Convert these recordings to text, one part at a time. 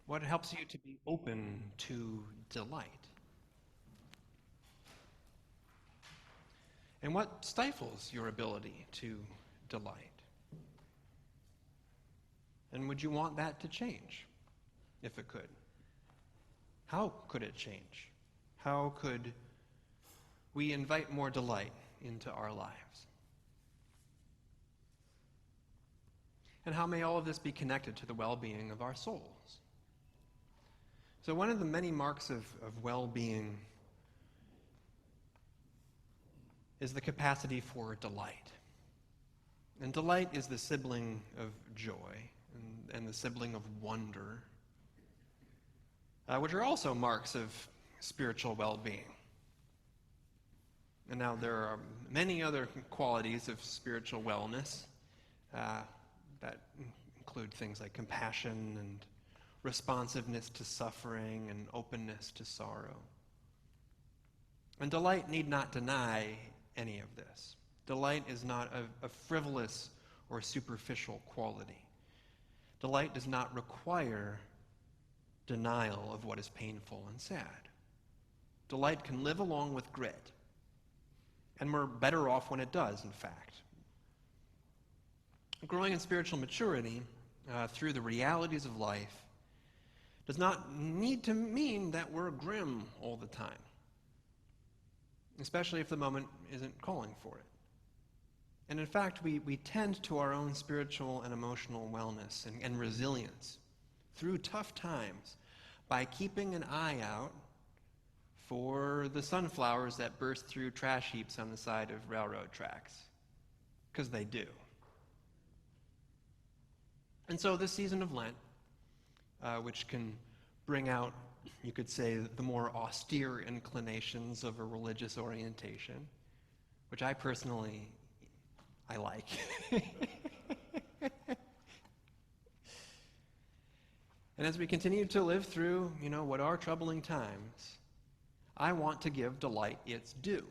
What helps you to be open to delight? And what stifles your ability to delight? And would you want that to change, if it could? How could it change? How could we invite more delight into our lives? And how may all of this be connected to the well-being of our souls? So one of the many marks of well-being is the capacity for delight. And delight is the sibling of joy and the sibling of wonder, which are also marks of spiritual well-being. And now there are many other qualities of spiritual wellness that include things like compassion and responsiveness to suffering and openness to sorrow. And delight need not deny any of this. Delight is not a frivolous or superficial quality. Delight does not require denial of what is painful and sad. Delight can live along with grit. And we're better off when it does, in fact. Growing in spiritual maturity through the realities of life does not need to mean that we're grim all the time, especially if the moment isn't calling for it. And in fact, we tend to our own spiritual and emotional wellness and resilience through tough times by keeping an eye out for the sunflowers that burst through trash heaps on the side of railroad tracks, because they do. And so this season of Lent, which can bring out, you could say, the more austere inclinations of a religious orientation, which I personally, I like. And as we continue to live through, what are troubling times, I want to give delight its due.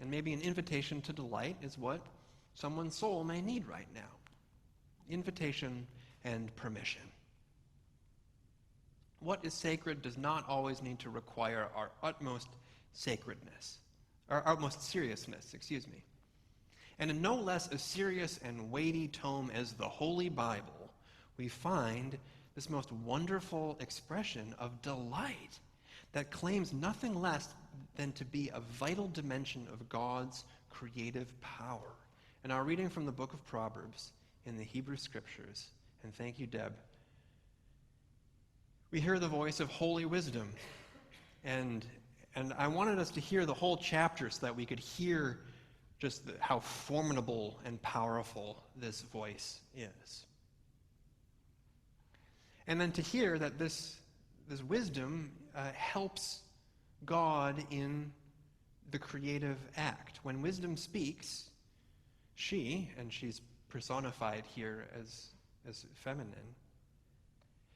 And maybe an invitation to delight is what someone's soul may need right now. Invitation and permission. What is sacred does not always need to require our utmost seriousness. And in no less a serious and weighty tome as the Holy Bible, we find this most wonderful expression of delight that claims nothing less than to be a vital dimension of God's creative power. And our reading from the book of Proverbs in the Hebrew Scriptures, and thank you, Deb, we hear the voice of holy wisdom. And I wanted us to hear the whole chapter so that we could hear just how formidable and powerful this voice is. And then to hear that this wisdom helps God in the creative act. When wisdom speaks, she's personified here as feminine,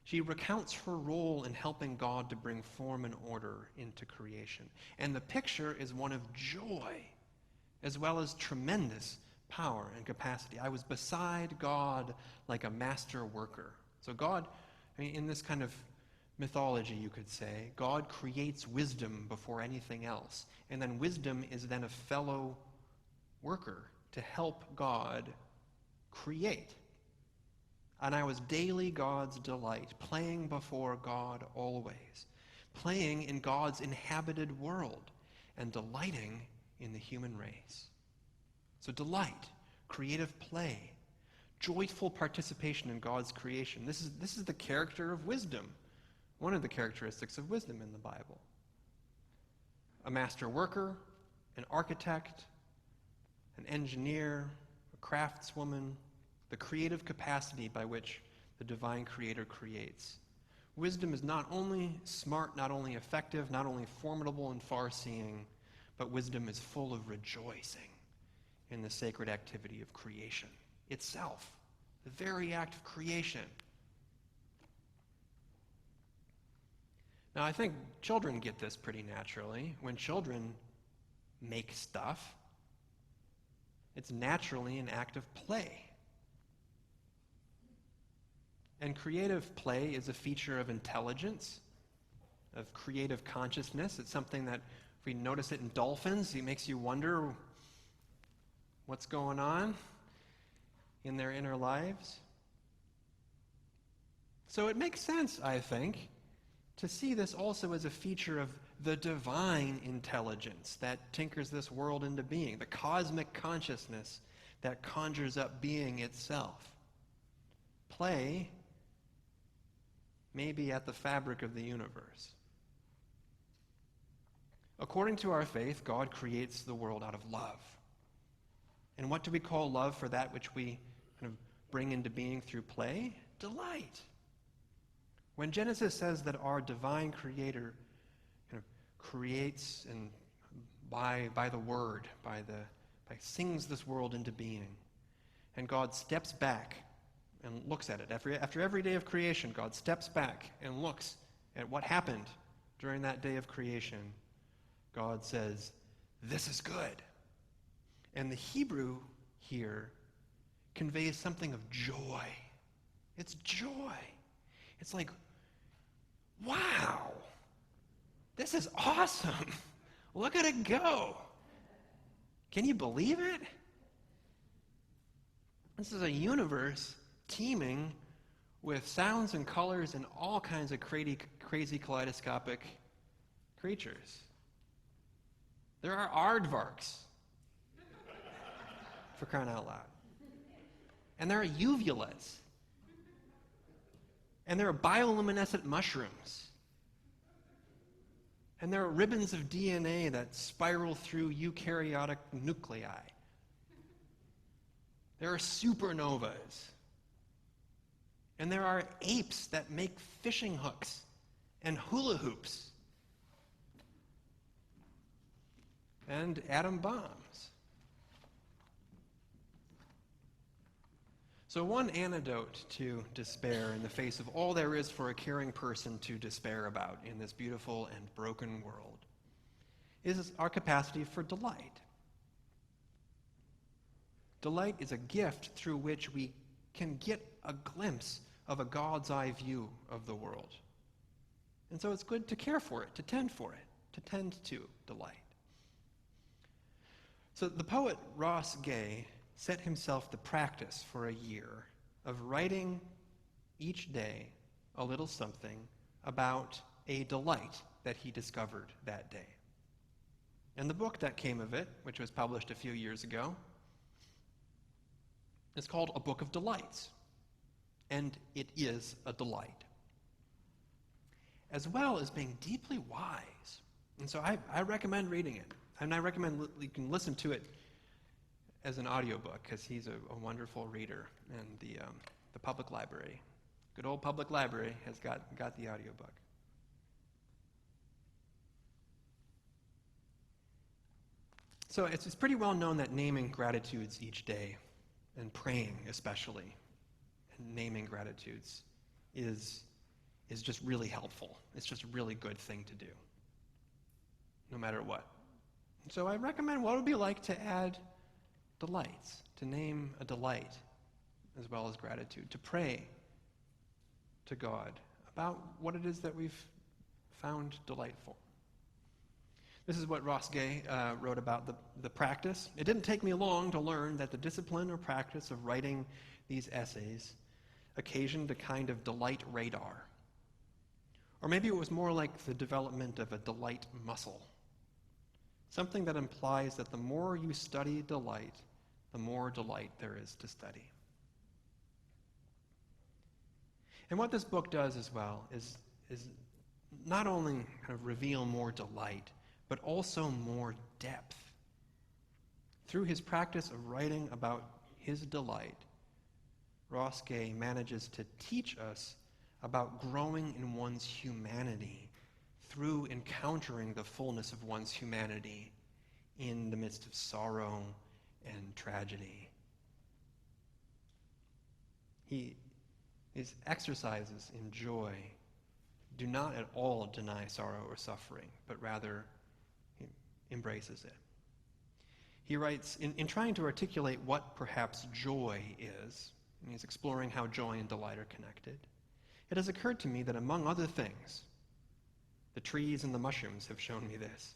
she recounts her role in helping God to bring form and order into creation. And the picture is one of joy, as well as tremendous power and capacity. I was beside God like a master worker. So God, in this kind of mythology, you could say, God creates wisdom before anything else. And then wisdom is then a fellow worker to help God create. And I was daily God's delight, playing before God always, playing in God's inhabited world, and delighting in the human race. So delight, creative play, joyful participation in God's creation. This is the character of wisdom, one of the characteristics of wisdom in the Bible. A master worker, an architect, an engineer, a craftswoman, the creative capacity by which the divine creator creates. Wisdom is not only smart, not only effective, not only formidable and far-seeing, but wisdom is full of rejoicing in the sacred activity of creation itself, the very act of creation. Now, I think children get this pretty naturally. When children make stuff, it's naturally an act of play. And creative play is a feature of intelligence, of creative consciousness. It's something that, if we notice it in dolphins, it makes you wonder what's going on in their inner lives. So it makes sense, I think, to see this also as a feature of the divine intelligence that tinkers this world into being, the cosmic consciousness that conjures up being itself. Play may be at the fabric of the universe. According to our faith, God creates the world out of love. And what do we call love for that which we kind of bring into being through play? Delight. When Genesis says that our divine creator kind of creates and by the word, by sings this world into being, and God steps back and looks at it. After every day of creation, God steps back and looks at what happened during that day of creation. God says, "This is good." And the Hebrew here conveys something of joy. It's joy. It's like, wow, this is awesome. Look at it go. Can you believe it? This is a universe teeming with sounds and colors and all kinds of crazy kaleidoscopic creatures. There are aardvarks, for crying out loud. And there are uvulas. And there are bioluminescent mushrooms. And there are ribbons of DNA that spiral through eukaryotic nuclei. There are supernovas. And there are apes that make fishing hooks and hula hoops. And atom bombs. So one antidote to despair in the face of all there is for a caring person to despair about in this beautiful and broken world is our capacity for delight. Delight is a gift through which we can get a glimpse of a God's eye view of the world. And so it's good to care for it, to tend to delight. So the poet Ross Gay set himself the practice for a year of writing each day a little something about a delight that he discovered that day. And the book that came of it, which was published a few years ago, is called A Book of Delights. And it is a delight, as well as being deeply wise. And so I recommend reading it. And I recommend you can listen to it as an audiobook, because he's a wonderful reader. And the public library, good old public library, has got the audiobook. So it's pretty well known that naming gratitudes each day, and praying especially, and naming gratitudes is just really helpful. It's just a really good thing to do, no matter what. So I recommend what it would be like to add delights, to name a delight as well as gratitude, to pray to God about what it is that we've found delightful. This is what Ross Gay wrote about the practice. It didn't take me long to learn that the discipline or practice of writing these essays occasioned a kind of delight radar. Or maybe it was more like the development of a delight muscle. Something that implies that the more you study delight, the more delight there is to study. And what this book does as well is not only kind of reveal more delight, but also more depth. Through his practice of writing about his delight, Ross Gay manages to teach us about growing in one's humanity through encountering the fullness of one's humanity in the midst of sorrow and tragedy. His exercises in joy do not at all deny sorrow or suffering, but rather he embraces it. He writes, in trying to articulate what perhaps joy is, and he's exploring how joy and delight are connected, it has occurred to me that among other things, the trees and the mushrooms have shown me this,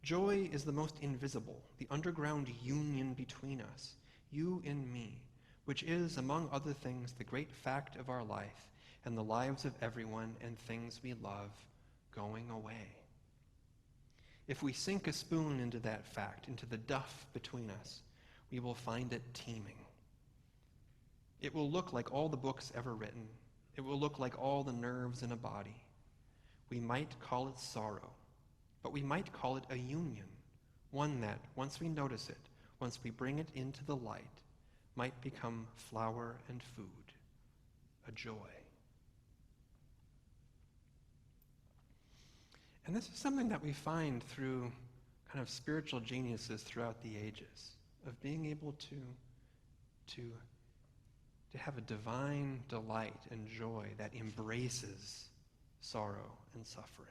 joy is the most invisible, the underground union between us, you and me, which is, among other things, the great fact of our life and the lives of everyone and things we love going away. If we sink a spoon into that fact, into the duff between us, we will find it teeming. It will look like all the books ever written. It will look like all the nerves in a body. We might call it sorrow, but we might call it a union, one that, once we notice it, once we bring it into the light, might become flower and food, a joy. And this is something that we find through kind of spiritual geniuses throughout the ages, of being able to have a divine delight and joy that embraces sorrow and suffering.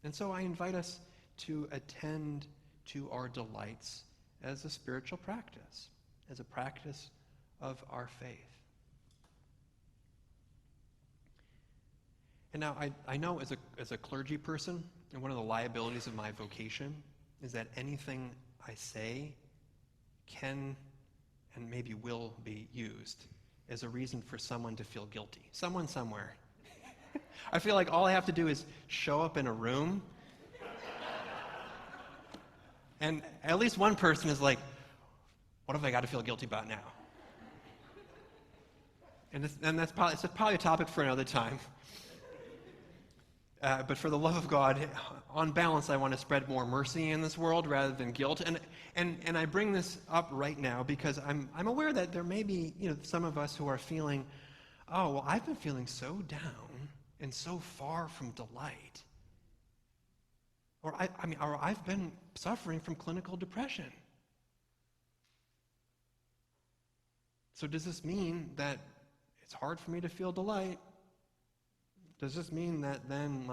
And so I invite us to attend to our delights as a spiritual practice, as a practice of our faith. And now I know as a clergy person, and one of the liabilities of my vocation is that anything I say can and maybe will be used as a reason for someone to feel guilty. Someone somewhere. I feel like all I have to do is show up in a room, and at least one person is like, what have I got to feel guilty about now? And that's probably a topic for another time. But for the love of God, on balance, I want to spread more mercy in this world rather than guilt. And I bring this up right now because I'm aware that there may be some of us who are feeling, oh, well, I've been feeling so down and so far from delight. Or I've been suffering from clinical depression. So does this mean that it's hard for me to feel delight? Does this mean that then,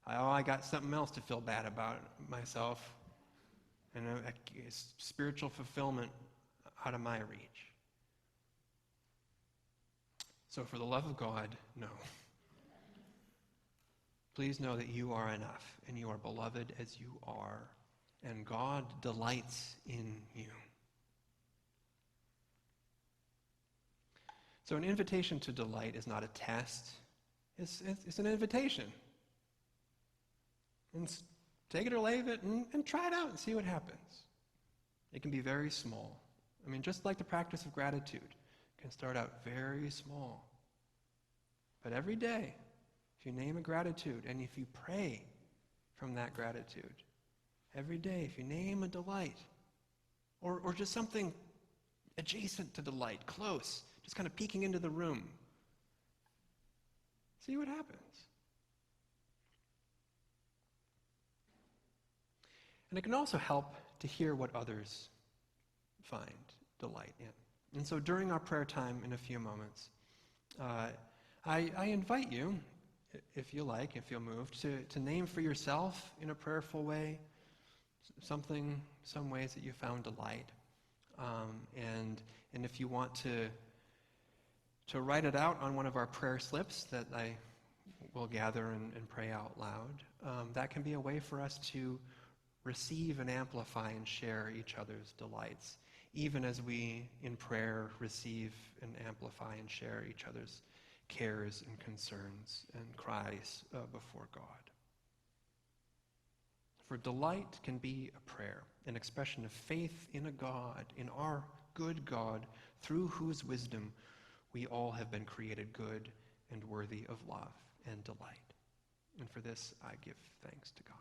I got something else to feel bad about myself and a spiritual fulfillment out of my reach? So for the love of God, no. Please know that you are enough and you are beloved as you are, and God delights in you. So an invitation to delight is not a test. It's an invitation. And take it or leave it and try it out and see what happens. It can be very small. Just like the practice of gratitude, it can start out very small. But every day, if you name a gratitude and if you pray from that gratitude, every day, if you name a delight, or just something adjacent to delight, close, just kind of peeking into the room, see what happens. And it can also help to hear what others find delight in. And so during our prayer time in a few moments, I invite you, if you like, if you're moved, to name for yourself in a prayerful way some ways that you found delight. And if you want to write it out on one of our prayer slips that I will gather and pray out loud, that can be a way for us to receive and amplify and share each other's delights, even as we, in prayer, receive and amplify and share each other's cares and concerns and cries before God. For delight can be a prayer, an expression of faith in a God, in our good God, through whose wisdom we all have been created good and worthy of love and delight. And for this, I give thanks to God.